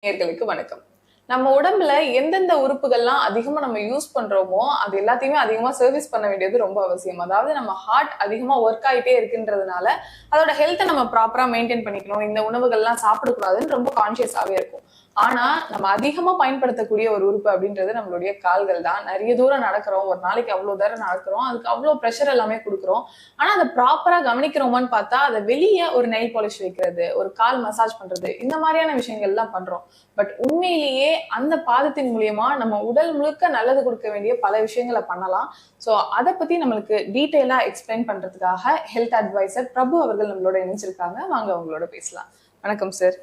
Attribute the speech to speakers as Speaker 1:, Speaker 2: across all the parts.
Speaker 1: நேயர்களுக்கு வணக்கம். நம்ம உடம்புல எந்தெந்த உறுப்புகள்லாம் அதிகமா நம்ம யூஸ் பண்றோமோ அது எல்லாத்தையுமே அதிகமா சர்வீஸ் பண்ண வேண்டியது ரொம்ப அவசியம். அதாவது நம்ம ஹார்ட் அதிகமா ஒர்க் ஆயிட்டே இருக்குன்றதுனால அதோட ஹெல்த்தை நம்ம ப்ராப்பரா மெயின்டைன் பண்ணிக்கணும். இந்த உணவுகள்லாம் சாப்பிடக்கூடாதுன்னு ரொம்ப கான்சியஸாவே இருக்கும். ஆனா நம்ம அதிகமா பயன்படுத்தக்கூடிய ஒரு உறுப்பு அப்படின்றது நம்மளுடைய கால்கள் தான். நிறைய தூரம் நடக்கிறோம், ஒரு நாளைக்கு அவ்வளவு தூரம் நடக்கிறோம், அதுக்கு அவ்வளவு ப்ரெஷர் எல்லாமே கொடுக்குறோம். ஆனா அதை ப்ராப்பரா கவனிக்கிறோமான்னு பார்த்தா அதை வெளியே ஒரு நெயில் பாலிஷ் வைக்கிறது, ஒரு கால் மசாஜ் பண்றது, இந்த மாதிரியான விஷயங்கள் எல்லாம் பண்றோம். பட் உண்மையிலேயே அந்த பாதத்தின் மூலியமா நம்ம உடல் முழுக்க நல்லது கொடுக்க வேண்டிய பல விஷயங்களை பண்ணலாம். ஸோ அதை பத்தி நம்மளுக்கு டீட்டெயிலா எக்ஸ்பிளைன் பண்றதுக்காக ஹெல்த் அட்வைசர் பிரபு அவர்கள் நம்மளோட இணைஞ்சிருக்காங்க. வாங்க அவங்களோட பேசலாம். வணக்கம் சார்.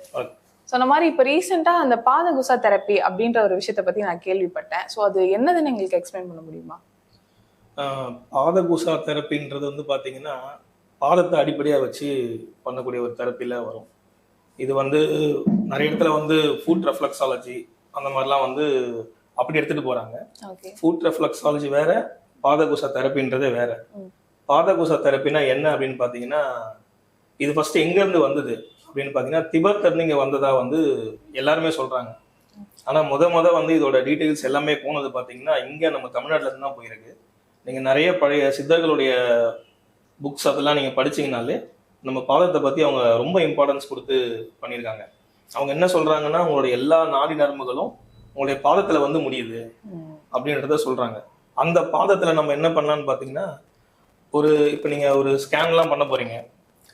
Speaker 1: சொன்ன மாதிரி இப்ப ரீசெண்டா அந்த பாத குசா தெரப்பி அப்படின்ற ஒரு விஷயத்த பத்தி நான் கேள்விப்பட்டேன். ஸோ அது என்னதுன்னு எங்களுக்கு எக்ஸ்பிளைன் பண்ண முடியுமா?
Speaker 2: பாத குசா தெரப்பின்றது வந்து பாத்தீங்கன்னா பாதத்தை அடிப்படையா வச்சு பண்ணக்கூடிய ஒரு தெரப்பில வரும். இது வந்து நிறைய இடத்துல வந்து ஃபுட் ரெஃப்ளெக்ஸாலஜி அந்த மாதிரிலாம் வந்து அப்படி எடுத்துட்டு போறாங்க. ஃபுட் ரெஃப்ளெக்ஸாலஜி வேற, பாத குசா தெரப்பின்றதே வேற. பாத குசா தெரப்பினா என்ன அப்படின்னு பாத்தீங்கன்னா, இது ஃபர்ஸ்ட் எங்க இருந்து வந்தது அப்படின்னு பாத்தீங்கன்னா திபெத்ல இருந்து இங்க வந்ததா வந்து எல்லாருமே சொல்றாங்க. ஆனா முத வந்து இதோட டீடைல்ஸ் எல்லாமே போனது பாத்தீங்கன்னா இங்க நம்ம தமிழ்நாட்டுல இருந்து தான் போயிருக்கு. நீங்க நிறைய பழைய சித்தர்களுடைய புக்ஸ் அதெல்லாம் நீங்க படிச்சீங்கனாலே நம்ம பாதத்தை பத்தி அவங்க ரொம்ப இம்பார்ட்டன்ஸ் கொடுத்து பண்ணியிருக்காங்க. அவங்க என்ன சொல்றாங்கன்னா உங்களுடைய எல்லா நாடி நரம்புகளும் உங்களுடைய பாதத்துல வந்து முடியுது அப்படின்றத சொல்றாங்க. அந்த பாதத்துல நம்ம என்ன பண்ணலாம்னு பாத்தீங்கன்னா, இப்ப நீங்க ஒரு ஸ்கேன்லாம் பண்ண போறீங்க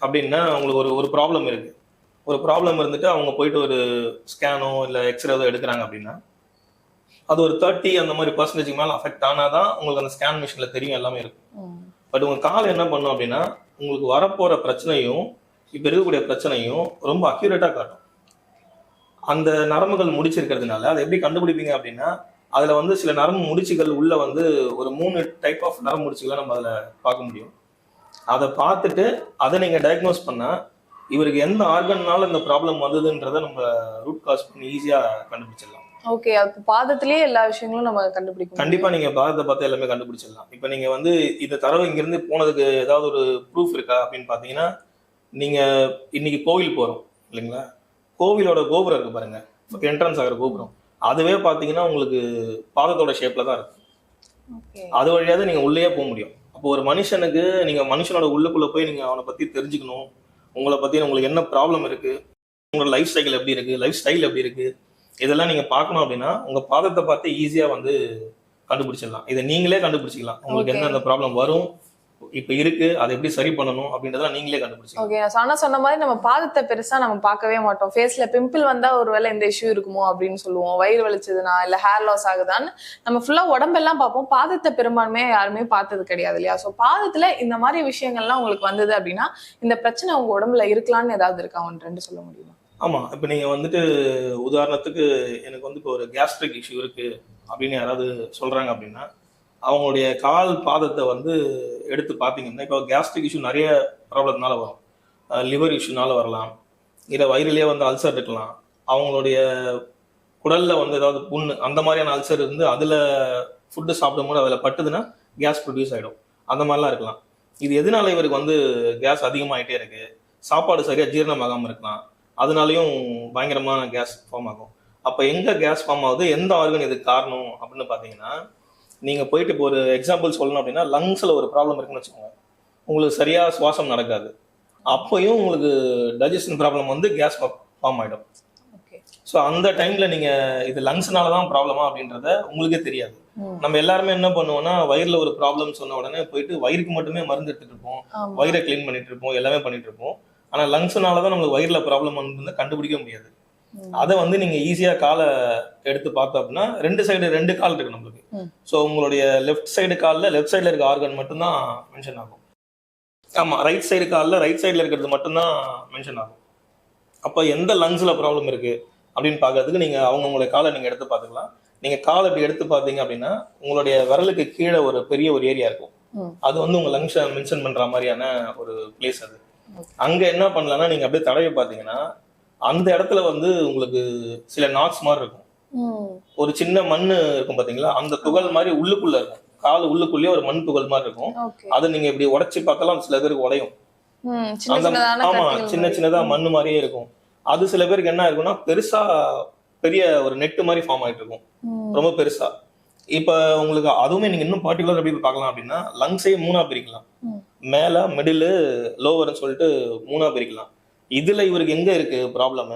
Speaker 2: அப்படின்னா உங்களுக்கு ஒரு ப்ராப்ளம் இருக்கு. ஒரு ப்ராப்ளம் இருந்துட்டு அவங்க போயிட்டு ஒரு ஸ்கேனோ இல்லை எக்ஸ்ரேதோ எடுக்கிறாங்க அப்படின்னா அது ஒரு 30 அந்த மாதிரி பர்சன்டேஜ் மேலே அஃபெக்ட் ஆனாதான் உங்களுக்கு அந்த ஸ்கேன் மிஷின்ல தெரியும் எல்லாமே இருக்கும். பட் உங்க கால் என்ன பண்ணும் அப்படின்னா உங்களுக்கு வரப்போற பிரச்சனையும் இப்ப இருக்கக்கூடிய பிரச்சனையும் ரொம்ப அக்யூரேட்டா காட்டும். அந்த நரம்புகள் முடிச்சிருக்கிறதுனால அதை எப்படி கண்டுபிடிப்பீங்க அப்படின்னா, அதுல வந்து சில நரம்பு முடிச்சுகள் உள்ள வந்து ஒரு 3 டைப் ஆஃப் நரம்பு முடிச்சுகளை நம்ம அதுல பார்க்க முடியும். அதை பார்த்துட்டு அதை நீங்க டயக்னோஸ் பண்ணா இவருக்கு எந்த ஆர்கன்னால இந்த ப்ராப்ளம் வந்ததுன்றத நம்ம ரூட் காஸ் பண்ணி ஈஸியா கண்டுபிடிச்சிடலாம்.
Speaker 1: ஓகே, அப்ப பாதத்திலேயே எல்லா விஷயங்களும் நம்ம கண்டுபிடிக்கணும்.
Speaker 2: கண்டிப்பா நீங்க பாதத்தை பார்த்து எல்லாமே கண்டுபிடிச்சிடலாம். இப்ப நீங்க வந்து இந்த தரவு இங்க இருந்து போனதுக்கு ஏதாவது ஒரு ப்ரூஃப் இருக்கா அப்படின்னு பாத்தீங்கன்னா, நீங்க இன்னைக்கு கோவில் போறோம் இல்லைங்களா, கோவிலோட கோபுரம் இருக்கு பாருங்க, என்ட்ரன்ஸ் ஆகிற கோபுரம், அதுவே பாத்தீங்கன்னா உங்களுக்கு பாதத்தோட ஷேப்ல தான் இருக்கும். அது வழியா தான் நீங்க உள்ளே போக முடியும். அப்போ ஒரு மனுஷனுக்கு நீங்க மனுஷனோட உள்ளுக்குள்ள போய் நீங்க அவனை பத்தி தெரிஞ்சுக்கணும், உங்களை பத்தி உங்களுக்கு என்ன ப்ராப்ளம் இருக்கு, உங்களோட லைஃப் ஸ்டைல் எப்படி இருக்கு, இதெல்லாம் நீங்க பார்க்கணும் அப்படின்னா உங்க பாதத்தை பார்த்து ஈஸியா வந்து கண்டுபிடிச்சிடலாம். இதை நீங்களே கண்டுபிடிச்சிக்கலாம். உங்களுக்கு என்ன அந்த ப்ராப்ளம் வரும், இப்ப இருக்கு, அதை எப்படி சரி பண்ணணும் அப்படின்றதெல்லாம் நீங்களே கண்டுபிடிச்சிக்கலாம்.
Speaker 1: ஓகே, ஆனா சொன்ன மாதிரி நம்ம பாதத்தை பெருசா நம்ம பார்க்கவே மாட்டோம். ஃபேஸ்ல பிம்பிள் வந்தா ஒருவேளை இந்த இஷ்யூ இருக்குமோ அப்படின்னு சொல்லுவோம். வயிறு வலிச்சதுன்னா இல்ல ஹேர் லாஸ் ஆகுதான்னு நம்ம ஃபுல்லா உடம்பெல்லாம் பார்ப்போம். பாதத்தை பெரும்பான்மையா யாருமே பார்த்தது கிடையாது இல்லையா? ஸோ பாதத்துல இந்த மாதிரி விஷயங்கள்லாம் உங்களுக்கு வந்தது அப்படின்னா இந்த பிரச்சனை உங்க உடம்புல இருக்கலாம்னு ஏதாவது இருக்கா? 1-2 சொல்ல முடியுமா?
Speaker 2: ஆமா, இப்ப நீங்க வந்துட்டு உதாரணத்துக்கு எனக்கு வந்து இப்போ ஒரு கேஸ்ட்ரிக் இஷ்யூ இருக்கு அப்படின்னு யாராவது சொல்றாங்க அப்படின்னா அவங்களுடைய கால் பாதத்தை வந்து எடுத்து பார்த்தீங்கன்னா, இப்போ கேஸ்ட்ரிக் இஷ்யூ நிறைய ப்ராப்ளத்தினால வரும். லிவர் இஷ்யூனால வரலாம், இல்லை வயிறுலேயே வந்து அல்சர் இருக்கலாம், அவங்களுடைய குடல்ல வந்து ஏதாவது புண்ணு அந்த மாதிரியான அல்சர் இருந்து அதில் ஃபுட்டு சாப்பிடும்போது அதில் பட்டுதுன்னா கேஸ் ப்ரொடியூஸ் ஆகிடும். அந்த மாதிரிலாம் இருக்கலாம். இது எதனால இவருக்கு வந்து கேஸ் அதிகமாகிட்டே இருக்கு, சாப்பாடு சரியாக ஜீரணமாகாமல் இருக்கலாம், அதனாலையும் பயங்கரமான கேஸ் ஃபார்ம் ஆகும். அப்போ எங்கே கேஸ் ஃபார்ம் ஆகுது, எந்த ஆர்கன் இதுக்கு காரணம் அப்படின்னு பார்த்தீங்கன்னா, நீங்கள் போயிட்டு இப்போ ஒரு எக்ஸாம்பிள் சொல்லணும் அப்படின்னா லங்ஸில் ஒரு ப்ராப்ளம் இருக்குன்னு வச்சுக்கோங்க, உங்களுக்கு சரியாக சுவாசம் நடக்காது, அப்போயும் உங்களுக்கு டைஜஷன் ப்ராப்ளம் வந்து கேஸ் ஃபார்ம் ஆகிடும். ஸோ அந்த டைமில் நீங்கள் இது லங்ஸ்னால தான் ப்ராப்ளமா அப்படின்றத உங்களுக்கே தெரியாது. நம்ம எல்லாருமே என்ன பண்ணுவோம்னா வயிறுல ஒரு ப்ராப்ளம் சொன்ன உடனே போயிட்டு வயிறுக்கு மட்டுமே மருந்து எடுத்துட்டு இருப்போம், வயிறை கிளீன் பண்ணிட்டு இருப்போம், எல்லாமே பண்ணிட்டு இருப்போம். ஆனா லங்ஸ்னால தான் நம்மளுக்கு வயிறுல ப்ராப்ளம் வந்து கண்டுபிடிக்க முடியாது. அதை வந்து நீங்க ஈஸியா காலை எடுத்து பார்த்தோம் அப்படின்னா ரெண்டு கால் இருக்கு நம்மளுக்கு. ஸோ உங்களுடைய லெஃப்ட் சைடு காலில் லெஃப்ட் சைடில் இருக்க ஆர்கன் மட்டும்தான் மென்ஷன் ஆகும். ஆமா, ரைட் சைடு காலில் ரைட் சைடில் இருக்கிறது மட்டும்தான் மென்ஷன் ஆகும். அப்போ எந்த லங்ஸ்ல ப்ராப்ளம் இருக்கு அப்படின்னு பார்க்கறதுக்கு நீங்க அவங்களுடைய காலை நீங்க எடுத்து பார்த்துக்கலாம். நீங்க காலை இப்படி எடுத்து பார்த்தீங்க அப்படின்னா உங்களுடைய விரலுக்கு கீழே ஒரு பெரிய ஒரு ஏரியா இருக்கும், அது வந்து உங்க லங்ஸை மென்ஷன் பண்ற மாதிரியான ஒரு பிளேஸ். அது அங்க என்ன பண்ணலாம்னா நீங்க அப்படியே தடவை பார்த்தீங்கன்னா அந்த இடத்துல வந்து உங்களுக்கு சில நாட்ஸ் மாதிரி இருக்கும், ஒரு சின்ன மண்ணு இருக்கும் பாத்தீங்களா, அந்த துகள் மாதிரி உள்ளுக்குள்ள இருக்கும், கால் உள்ளுக்குள்ளேயே ஒரு மண் துகள் மாதிரி இருக்கும். அதை நீங்க இப்படி உடைச்சு பார்க்கலாம், சில பேருக்கு உடையும். ஆமா, சின்ன சின்னதா மண்ணு மாதிரியே இருக்கும். அது சில பேருக்கு என்ன இருக்கும்னா பெருசா பெரிய ஒரு நெட்டு மாதிரி ஃபார்ம் ஆயிட்டு இருக்கும், ரொம்ப பெருசா. இப்ப உங்களுக்கு அதுவுமே நீங்க இன்னும் பர்டிகுலர் எப்படி பார்க்கலாம் அப்படின்னா, லங்ஸே 3ஆ பிரிக்கலாம். மேல, மிடில், லோவர்னு சொல்லிட்டு 3ஆ பிரிக்கலாம். இதுல இவருக்கு எங்க இருக்கு ப்ராப்ளம்,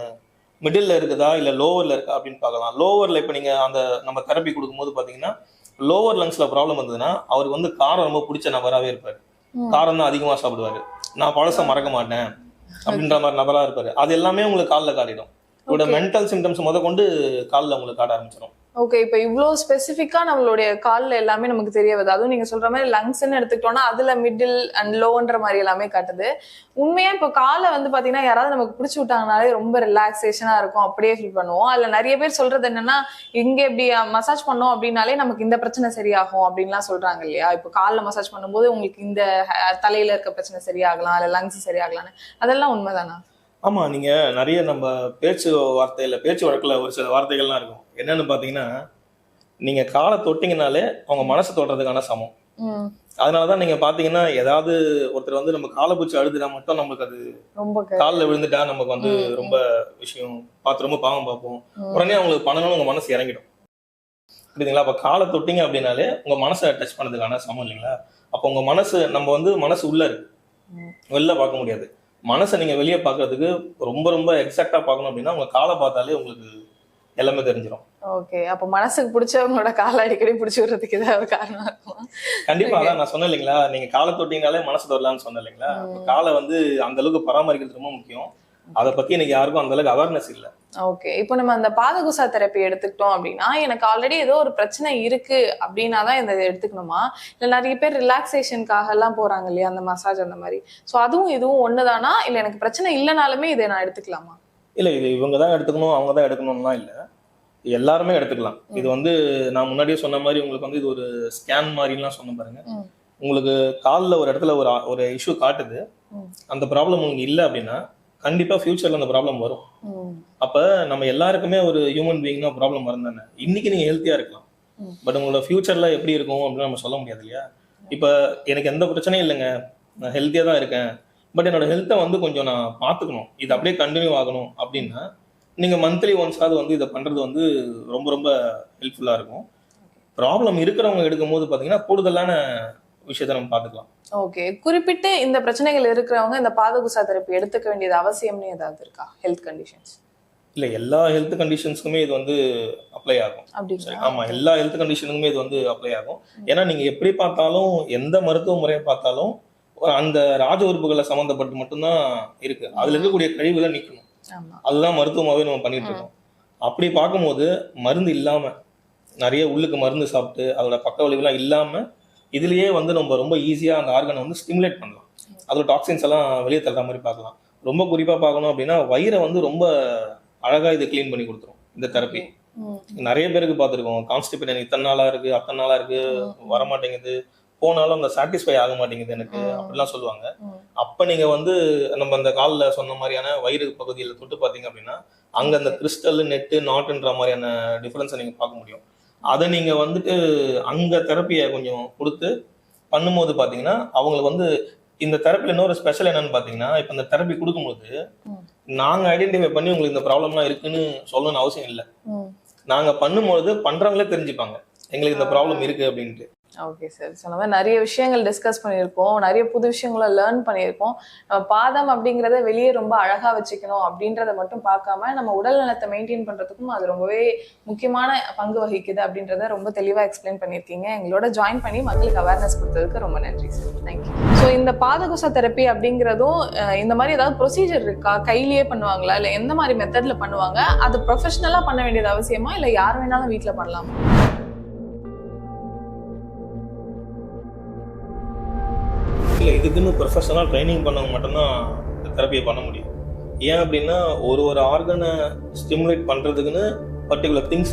Speaker 2: மிடில்ல இருக்குதா இல்ல லோவர்ல இருக்கா அப்படின்னு பார்க்கலாம். லோவர்ல இப்ப நீங்க அந்த நம்ம தெரப்பி கொடுக்கும்போது பாத்தீங்கன்னா, லோவர் லங்ஸ்ல ப்ராப்ளம் வந்ததுன்னா அவருக்கு வந்து காரம் ரொம்ப பிடிச்ச நபராகவே இருப்பாரு. காரம் தான் அதிகமா சாப்பிடுவாரு. நான் பழச மறக்க மாட்டேன் அப்படின்ற மாதிரி நபரா இருப்பாரு. அது எல்லாமே உங்களுக்கு காலில் காட்டிடும். இதோட மென்டல் சிம்டம்ஸ் முத கொண்டு காலில் உங்களுக்கு காட்ட ஆரம்பிச்சிடும்.
Speaker 1: ஓகே, இப்ப இவ்ளோ ஸ்பெசிஃபிக்கா நம்மளுடைய கால்ல எல்லாமே நமக்கு தெரிய வருது. அதுவும் நீங்க சொல்ற மாதிரி லங்ஸ்ன்னு எடுத்துக்கிட்டோம்னா அதுல மிடில் அண்ட் லோன்ற மாதிரி எல்லாமே காட்டுது. உண்மையா இப்ப காலை வந்து பாத்தீங்கன்னா யாராவது நமக்கு பிடிச்சி விட்டாங்கனாலே ரொம்ப ரிலாக்ஸேஷனா இருக்கும், அப்படியே ஃபீல் பண்ணுவோம். அதுல நிறைய பேர் சொல்றது என்னன்னா, இங்க இப்படி மசாஜ் பண்ணோம் அப்படின்னாலே நமக்கு இந்த பிரச்சனை சரியாகும் அப்படின்லாம் சொல்றாங்க இல்லையா? இப்ப கால்ல மசாஜ் பண்ணும்போது உங்களுக்கு இந்த தலையில இருக்க பிரச்சனை சரியாகலாம், இல்ல லங்ஸ் சரியாகலாம்னு, அதெல்லாம் உண்மைதானா?
Speaker 2: ஆமா, நீங்க நிறைய நம்ம பேச்சு வழக்குல ஒரு சில வார்த்தைகள்லாம் இருக்கும். என்னன்னு பாத்தீங்கன்னா, நீங்க காலை தொட்டீங்கனாலே அவங்க மனசை தொடுறதுக்கான சமம். அதனாலதான் நீங்க பாத்தீங்கன்னா, ஏதாவது ஒருத்தர் வந்து நம்ம காலை பூச்சி அழுதுனா மட்டும் நமக்கு அது ரொம்ப காலில் விழுந்துட்டா நமக்கு வந்து ரொம்ப விஷயம் பார்த்து ரொம்ப பாவம் பார்ப்போம். உடனே அவங்களுக்கு பண்ணணும்னு உங்க மனசு இறங்கிடும். புரியுதுங்களா? அப்ப காலை தொட்டீங்க அப்படின்னாலே உங்க மனசை டச் பண்ணதுக்கான சமம் இல்லைங்களா? அப்ப உங்க மனசு, நம்ம வந்து மனசு உள்ள இருக்கு, வெளில பார்க்க முடியாது. மனசை நீங்க வெளியே பார்க்கறதுக்கு ரொம்ப ரொம்ப எக்ஸாக்டா பார்க்கணும் அப்படின்னா உங்க காலை பார்த்தாலே உங்களுக்கு எல்லாமே தெரிஞ்சிடும்.
Speaker 1: ஓகே, அப்ப மனசுக்கு பிடிச்சவங்களோட காலை அடிக்கடி பிடிச்சி விடுறதுக்கு ஏதாவது காரணம் இருக்குமா?
Speaker 2: கண்டிப்பா. அதான் நான் சொன்னேன் இல்லைங்களா, நீங்க காலை தொட்டீங்கனாலே மனசு தொடலாம்னு சொன்னேன் இல்லைங்களா. காலை வந்து அந்த அளவுக்கு பராமரிக்கிறது ரொம்ப முக்கியம். அதை பத்தி எனக்கு யாருக்கும் அந்த அளவுக்கு அவேர்னஸ் இல்லை.
Speaker 1: ஓகே, இப்போ நம்ம அந்த பாதகுசா தெரப்பி எடுத்துக்கிட்டோம் அப்படின்னா, எனக்கு ஆல்ரெடி ஏதோ ஒரு பிரச்சனை இருக்கு அப்படின்னா தான் இந்த எடுத்துக்கணுமா, இல்ல நிறைய பேர் ரிலாக்ஸேஷனுக்காக எல்லாம் போறாங்க இல்லையா, அந்த மசாஜ் அந்த மாதிரி, ஸோ அதுவும் இதுவும் ஒண்ணுதானா, இல்ல எனக்கு பிரச்சனை இல்லைனாலுமே இதை நான் எடுத்துக்கலாமா?
Speaker 2: இல்ல, இது இவங்க தான் எடுத்துக்கணும் அவங்க தான் எடுக்கணும்லாம் இல்லை, எல்லாருமே எடுத்துக்கலாம். இது வந்து நான் முன்னாடியே சொன்ன மாதிரி உங்களுக்கு வந்து இது ஒரு ஸ்கேன் மாதிரிலாம் சொன்ன பாருங்க. உங்களுக்கு காலில் ஒரு இடத்துல ஒரு இஷ்யூ காட்டுது, அந்த ப்ராப்ளம் உங்களுக்கு இல்லை அப்படின்னா கண்டிப்பா ஃபியூச்சர்ல அந்த ப்ராப்ளம் வரும். அப்ப நம்ம எல்லாருக்குமே ஒரு ஹியூமன் பீயிங்னா ப்ராப்ளம் வரும் தானே. இன்னைக்கு நீங்க ஹெல்த்தியா இருக்கலாம், பட் உங்களோட ஃபியூச்சர்ல எப்படி இருக்கும் அப்படின்னு நம்ம சொல்ல முடியாது இல்லையா. இப்ப எனக்கு எந்த பிரச்சனையும் இல்லைங்க, நான் ஹெல்த்தியா தான் இருக்கேன், பட் என்னோட ஹெல்த்தை வந்து கொஞ்சம் நான் பார்த்துக்கணும், இது அப்படியே கண்டினியூ ஆகணும் அப்படின்னா நீங்க மந்த்லி ஒன்ஸாவது வந்து இதை பண்றது வந்து ரொம்ப ரொம்ப ஹெல்ப்ஃபுல்லா இருக்கும். ப்ராப்ளம் இருக்கிறவங்க எடுக்கும் போது பாத்தீங்கன்னா கூடுதலான விஷயத்தை நம்ம பார்த்துக்கலாம்.
Speaker 1: ஓகே, குறிப்பிட்டு இந்த பிரச்சனைகள் இருக்கிறவங்க இந்த பாதகுசா தெரப்பி எடுத்துக்க வேண்டியது அவசியம்னு ஏதாவது இருக்கா? ஹெல்த் கண்டிஷன்ஸ்
Speaker 2: இல்ல, எல்லா ஹெல்த் கண்டிஷன்ஸ்க்குமே இது வந்து அப்ளை ஆகும். ஆமா, எல்லா ஹெல்த் கண்டிஷனுக்குமே இது வந்து அப்ளை ஆகும். ஏன்னா நீங்க எப்படி பார்த்தாலும் எந்த மருத்துவ முறையை பார்த்தாலும் அந்த ராஜ உறுப்புகளை சம்பந்தப்பட்டு மட்டும்தான் இருக்கு. அதுல இருக்கக்கூடிய கழிவுகளை நீக்கணும், அதுதான் மருத்துவமாவே நம்ம பண்ணிட்டு இருக்கோம். அப்படி பார்க்கும்போது மருந்து இல்லாம, நிறைய உள்ளுக்கு மருந்து சாப்பிட்டு அதோட பக்க விளைவுலாம் இல்லாம இதுலயே வந்து நம்ம ரொம்ப ஈஸியா அந்த ஆர்கனை வந்து ஸ்டிமுலேட் பண்ணலாம், அதோட டாக்ஸின்ஸ் எல்லாம் வெளியே தள்ளுற மாதிரி பார்க்கலாம். ரொம்ப குறிப்பா பார்க்கணும் அப்படின்னா வயிறை வந்து ரொம்ப அழகா இது கிளீன் பண்ணி கொடுத்துரும் இந்த தெரப்பி. நிறைய பேருக்கு பார்த்துருக்கோம், கான்ஸ்டிபேஷன் இத்தனை நாளா இருக்கு, அத்தனை நாளா இருக்கு, வரமாட்டேங்குது, போனாலும் அந்த சாட்டிஸ்ஃபை ஆக மாட்டேங்குது எனக்கு அப்படிலாம் சொல்லுவாங்க. அப்ப நீங்க வந்து நம்ம அந்த காலில் சொன்ன மாதிரியான வயிறு பகுதியில் தொட்டு பார்த்தீங்க அப்படின்னா அங்க அந்த கிறிஸ்டல், நெட்டு, நாட்டுன்ற மாதிரியான டிஃபரன்ஸை நீங்க பார்க்க முடியும். அதை நீங்க வந்துட்டு அங்க தெரப்பியை கொஞ்சம் கொடுத்து பண்ணும்போது பாத்தீங்கன்னா அவங்களுக்கு வந்து இந்த தெரப்பில இன்னொரு ஸ்பெஷல் என்னன்னு பாத்தீங்கன்னா, இப்ப இந்த தெரப்பி கொடுக்கும்போது நாங்க ஐடென்டிஃபை பண்ணி உங்களுக்கு இந்த ப்ராப்ளம்லாம் இருக்குன்னு சொல்லணும்னு அவசியம் இல்லை. நாங்க பண்ணும்போது பண்றவங்களே தெரிஞ்சுப்பாங்க எங்களுக்கு இந்த ப்ராப்ளம் இருக்கு அப்படின்ட்டு.
Speaker 1: ஓகே சார், சொன்ன மாதிரி நிறைய விஷயங்கள் டிஸ்கஸ் பண்ணியிருக்கோம், நிறைய புது விஷயங்களை லேர்ன் பண்ணியிருக்கோம். நம்ம பாதம் அப்படிங்கிறத வெளியே ரொம்ப அழகா வச்சுக்கணும் அப்படின்றத மட்டும் பார்க்காம நம்ம உடல் நலத்தை மெயின்டைன் பண்றதுக்கும் அது ரொம்பவே முக்கியமான பங்கு வகிக்குது அப்படின்றத ரொம்ப தெளிவா எக்ஸ்பிளைன் பண்ணியிருக்கீங்க. எங்களோட ஜாயின் பண்ணி மக்களுக்கு அவேர்னஸ் கொடுத்ததுக்கு ரொம்ப நன்றி சார். தேங்க்யூ. ஸோ இந்த பாதகுசா தெரப்பி அப்படிங்கிறதும் இந்த மாதிரி ஏதாவது ப்ரொசீஜர் இருக்கா, கையிலேயே பண்ணுவாங்களா, இல்லை எந்த மாதிரி மெத்தட்ல பண்ணுவாங்க, அது ப்ரொஃபஷனலா பண்ண வேண்டியது அவசியமா இல்லை யார் வேணாலும் வீட்டுல பண்ணலாமா?
Speaker 2: இல்லை, இதுக்குன்னு ப்ரொஃபஷனலாக ட்ரைனிங் பண்ணவங்க மட்டும்தான் இந்த தெரப்பியை பண்ண முடியும். ஏன் அப்படின்னா ஒரு ஆர்கனை ஸ்டிமுலேட் பண்ணுறதுக்குன்னு பர்டிகுலர் திங்ஸ்